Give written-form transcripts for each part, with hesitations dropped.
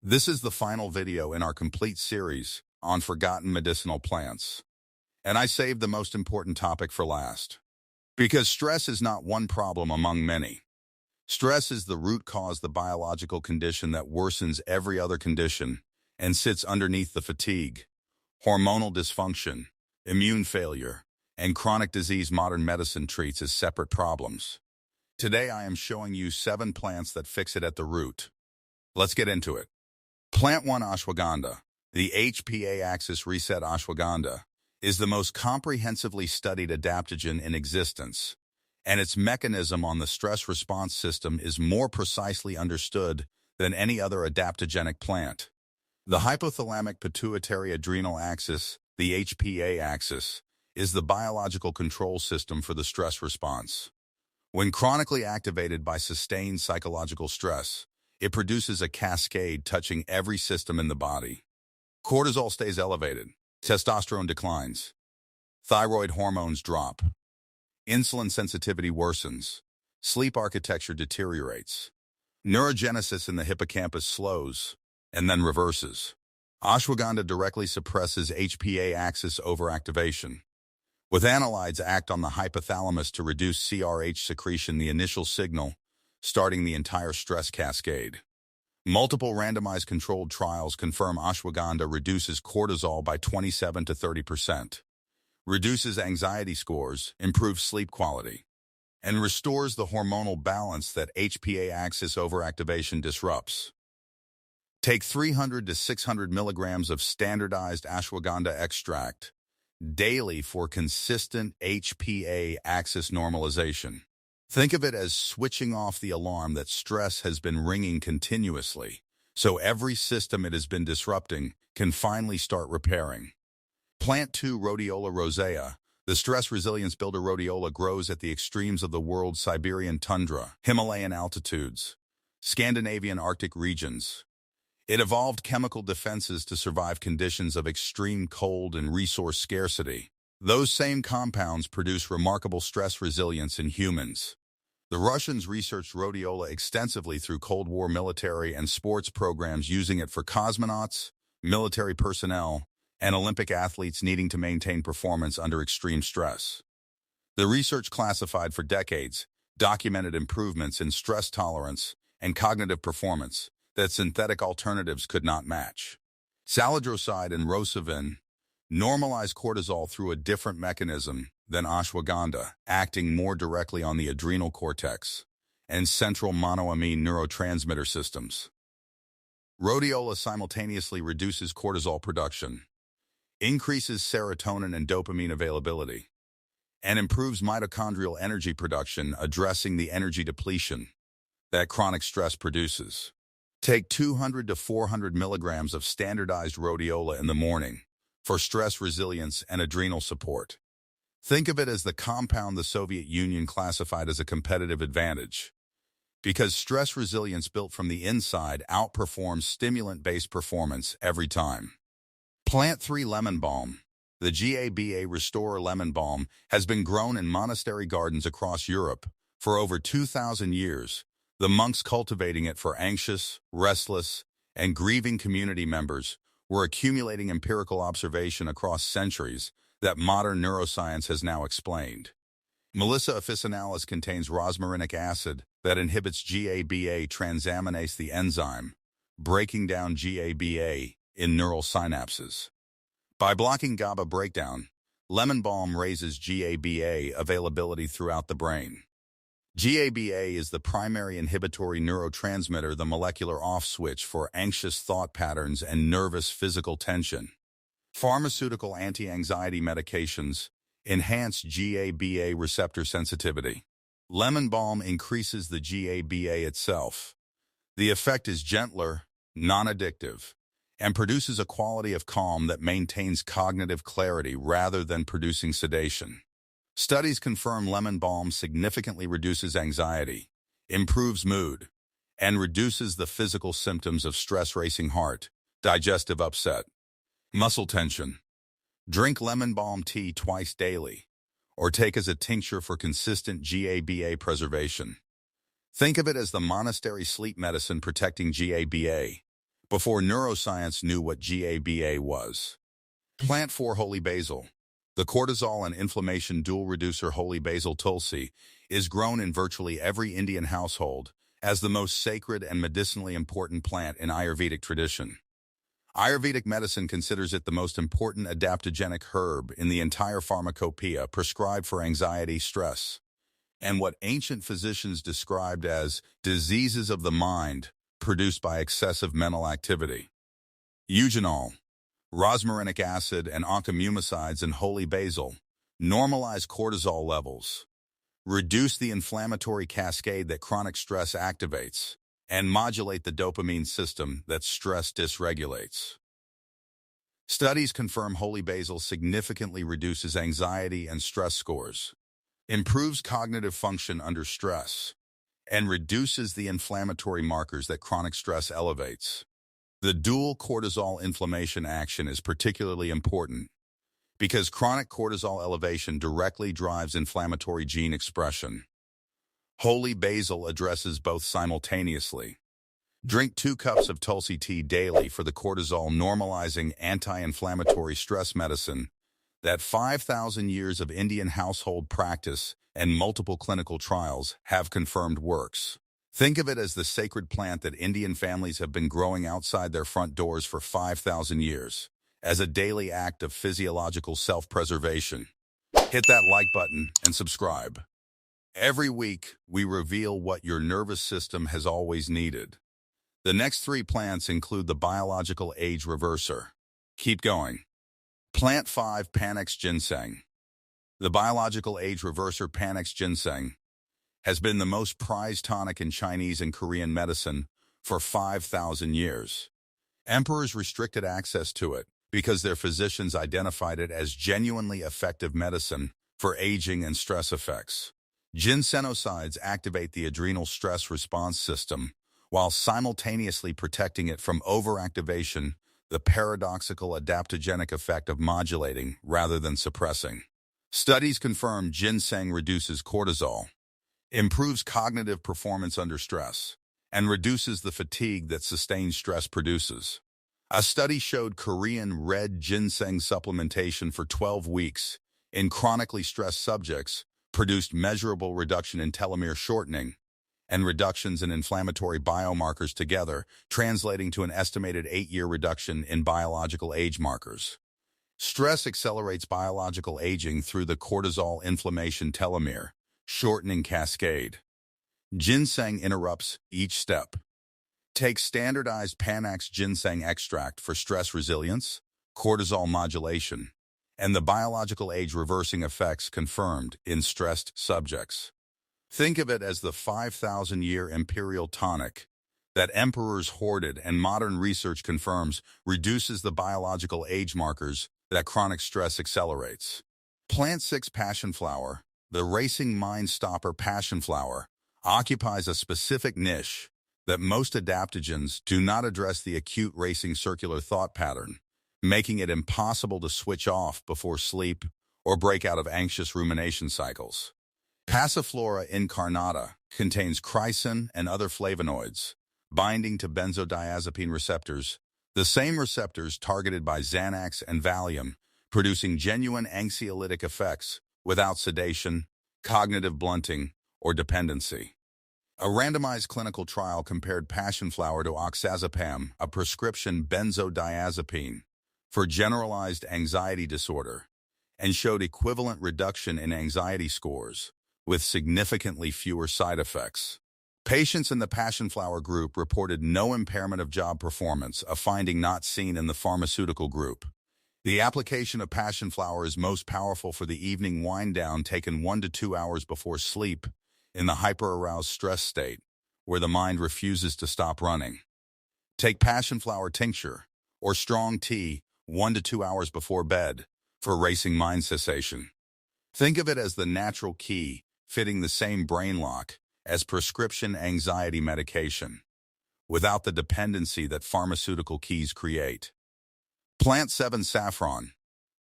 This is the final video in our complete series on forgotten medicinal plants. And I saved the most important topic for last. Because stress is not one problem among many. Stress is the root cause, the biological condition that worsens every other condition and sits underneath the fatigue, hormonal dysfunction, immune failure, and chronic disease modern medicine treats as separate problems. Today I am showing you 7 plants that fix it at the root. Let's get into it. Plant 1, Ashwagandha. The HPA axis reset ashwagandha is the most comprehensively studied adaptogen in existence, and its mechanism on the stress response system is more precisely understood than any other adaptogenic plant. The hypothalamic pituitary adrenal axis, the HPA axis, is the biological control system for the stress response. When chronically activated by sustained psychological stress, it produces a cascade touching every system in the body. Cortisol stays elevated, testosterone declines, thyroid hormones drop, insulin sensitivity worsens, sleep architecture deteriorates, neurogenesis in the hippocampus slows, and then reverses. Ashwagandha directly suppresses HPA axis overactivation. With analytes act on the hypothalamus to reduce CRH secretion, the initial signal, starting the entire stress cascade. Multiple randomized controlled trials confirm ashwagandha reduces cortisol by 27 to 30%, reduces anxiety scores, improves sleep quality, and restores the hormonal balance that HPA axis overactivation disrupts. Take 300 to 600 milligrams of standardized ashwagandha extract daily for consistent HPA axis normalization. Think of it as switching off the alarm that stress has been ringing continuously, so every system it has been disrupting can finally start repairing. Plant 2, Rhodiola Rosea. The stress resilience builder rhodiola grows at the extremes of the world's Siberian tundra, Himalayan altitudes, Scandinavian Arctic regions. It evolved chemical defenses to survive conditions of extreme cold and resource scarcity. Those same compounds produce remarkable stress resilience in humans. The Russians researched rhodiola extensively through Cold War military and sports programs, using it for cosmonauts, military personnel, and Olympic athletes needing to maintain performance under extreme stress. The research classified for decades documented improvements in stress tolerance and cognitive performance that synthetic alternatives could not match. Salidroside and rosavin normalize cortisol through a different mechanism than ashwagandha, acting more directly on the adrenal cortex and central monoamine neurotransmitter systems. Rhodiola simultaneously reduces cortisol production, increases serotonin and dopamine availability, and improves mitochondrial energy production, addressing the energy depletion that chronic stress produces. Take 200 to 400 milligrams of standardized rhodiola in the morning for stress resilience and adrenal support. Think of it as the compound the Soviet Union classified as a competitive advantage, because stress resilience built from the inside outperforms stimulant-based performance every time. Plant 3, Lemon Balm. The GABA Restorer lemon balm has been grown in monastery gardens across Europe for over 2,000 years, the monks cultivating it for anxious, restless, and grieving community members were accumulating empirical observation across centuries that modern neuroscience has now explained. Melissa officinalis contains rosmarinic acid that inhibits GABA transaminase, the enzyme, breaking down GABA in neural synapses. By blocking GABA breakdown, lemon balm raises GABA availability throughout the brain. GABA is the primary inhibitory neurotransmitter, the molecular off switch for anxious thought patterns and nervous physical tension. Pharmaceutical anti-anxiety medications enhance GABA receptor sensitivity. Lemon balm increases the GABA itself. The effect is gentler, non-addictive, and produces a quality of calm that maintains cognitive clarity rather than producing sedation. Studies confirm lemon balm significantly reduces anxiety, improves mood, and reduces the physical symptoms of stress: racing heart, digestive upset, muscle tension. Drink lemon balm tea twice daily, or take as a tincture for consistent GABA preservation. Think of it as the monastery sleep medicine protecting GABA, before neuroscience knew what GABA was. Plant 4 Holy Basil. The cortisol and inflammation dual reducer Holy Basil Tulsi is grown in virtually every Indian household as the most sacred and medicinally important plant in Ayurvedic tradition. Ayurvedic medicine considers it the most important adaptogenic herb in the entire pharmacopoeia prescribed for anxiety, stress, and what ancient physicians described as diseases of the mind produced by excessive mental activity. Eugenol, rosmarinic acid, and oncomumicides in holy basil normalize cortisol levels, reduce the inflammatory cascade that chronic stress activates, and modulate the dopamine system that stress dysregulates. Studies confirm holy basil significantly reduces anxiety and stress scores, improves cognitive function under stress, and reduces the inflammatory markers that chronic stress elevates. The dual cortisol inflammation action is particularly important because chronic cortisol elevation directly drives inflammatory gene expression. Holy basil addresses both simultaneously. Drink 2 cups of Tulsi tea daily for the cortisol-normalizing anti-inflammatory stress medicine that 5,000 years of Indian household practice and multiple clinical trials have confirmed works. Think of it as the sacred plant that Indian families have been growing outside their front doors for 5,000 years, as a daily act of physiological self-preservation. Hit that like button and subscribe. Every week, we reveal what your nervous system has always needed. The next 3 plants include the biological age reverser. Keep going. Plant 5 Panax Ginseng. The biological age reverser Panax Ginseng has been the most prized tonic in Chinese and Korean medicine for 5,000 years. Emperors restricted access to it because their physicians identified it as genuinely effective medicine for aging and stress effects. Ginsenosides activate the adrenal stress response system while simultaneously protecting it from overactivation, the paradoxical adaptogenic effect of modulating rather than suppressing. Studies confirm ginseng reduces cortisol, improves cognitive performance under stress, and reduces the fatigue that sustained stress produces. A study showed Korean red ginseng supplementation for 12 weeks in chronically stressed subjects produced measurable reduction in telomere shortening and reductions in inflammatory biomarkers together, translating to an estimated 8-year reduction in biological age markers. Stress accelerates biological aging through the cortisol inflammation telomere shortening cascade. Ginseng interrupts each step. Take standardized Panax ginseng extract for stress resilience, cortisol modulation, and the biological age reversing effects confirmed in stressed subjects. Think of it as the 5,000-year imperial tonic that emperors hoarded and modern research confirms reduces the biological age markers that chronic stress accelerates. Plant 6 Passionflower. The racing mind stopper Passionflower occupies a specific niche that most adaptogens do not address the acute racing circular thought pattern, making it impossible to switch off before sleep or break out of anxious rumination cycles. Passiflora incarnata contains chrysin and other flavonoids, binding to benzodiazepine receptors, the same receptors targeted by Xanax and Valium, producing genuine anxiolytic effects without sedation, cognitive blunting, or dependency. A randomized clinical trial compared Passionflower to oxazepam, a prescription benzodiazepine, for generalized anxiety disorder, and showed equivalent reduction in anxiety scores, with significantly fewer side effects. Patients in the Passionflower group reported no impairment of job performance, a finding not seen in the pharmaceutical group. The application of Passionflower is most powerful for the evening wind-down taken 1 to 2 hours before sleep in the hyper-aroused stress state, where the mind refuses to stop running. Take Passionflower tincture or strong tea 1 to 2 hours before bed for racing mind cessation. Think of it as the natural key fitting the same brain lock as prescription anxiety medication, without the dependency that pharmaceutical keys create. Plant 7 Saffron,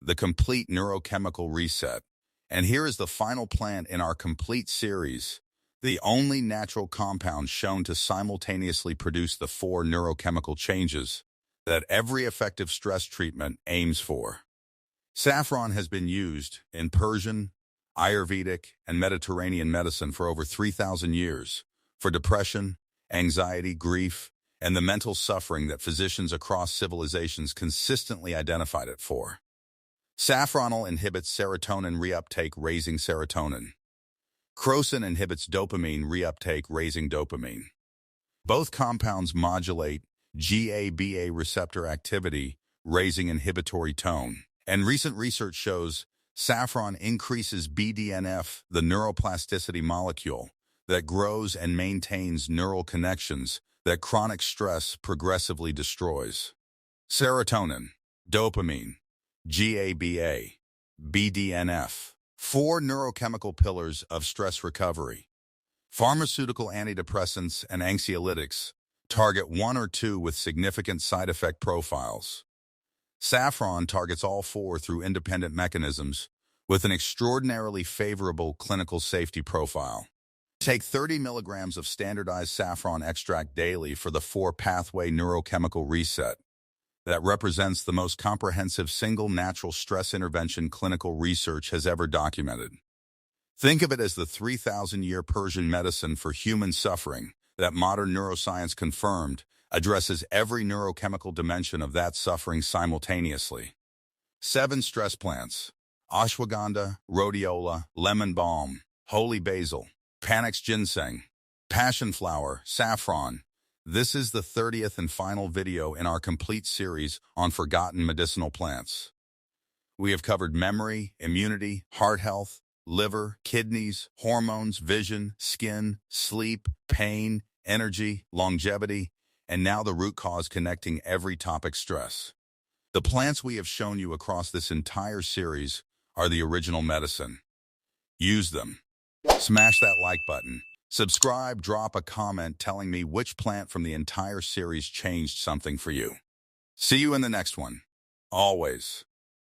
the complete neurochemical reset. And here is the final plant in our complete series, the only natural compound shown to simultaneously produce the four neurochemical changes that every effective stress treatment aims for. Saffron has been used in Persian, Ayurvedic, and Mediterranean medicine for over 3,000 years for depression, anxiety, grief, and the mental suffering that physicians across civilizations consistently identified it for. Saffronol inhibits serotonin reuptake, raising serotonin. Crocin inhibits dopamine reuptake, raising dopamine. Both compounds modulate GABA receptor activity, raising inhibitory tone. And recent research shows saffron increases BDNF, the neuroplasticity molecule that grows and maintains neural connections that chronic stress progressively destroys. Serotonin, dopamine, GABA, BDNF. Four neurochemical pillars of stress recovery. Pharmaceutical antidepressants and anxiolytics target one or two with significant side effect profiles. Saffron targets all four through independent mechanisms with an extraordinarily favorable clinical safety profile. Take 30 milligrams of standardized saffron extract daily for the four-pathway neurochemical reset that represents the most comprehensive single natural stress intervention clinical research has ever documented. Think of it as the 3,000-year Persian medicine for human suffering that modern neuroscience confirmed addresses every neurochemical dimension of that suffering simultaneously. 7 stress plants: Ashwagandha, Rhodiola, lemon balm, holy basil, Panax Ginseng, Passionflower, Saffron. This is the 30th and final video in our complete series on forgotten medicinal plants. We have covered memory, immunity, heart health, liver, kidneys, hormones, vision, skin, sleep, pain, energy, longevity, and now the root cause connecting every topic: stress. The plants we have shown you across this entire series are the original medicine. Use them. Smash that like button. Subscribe, drop a comment telling me which plant from the entire series changed something for you. See you in the next one. Always.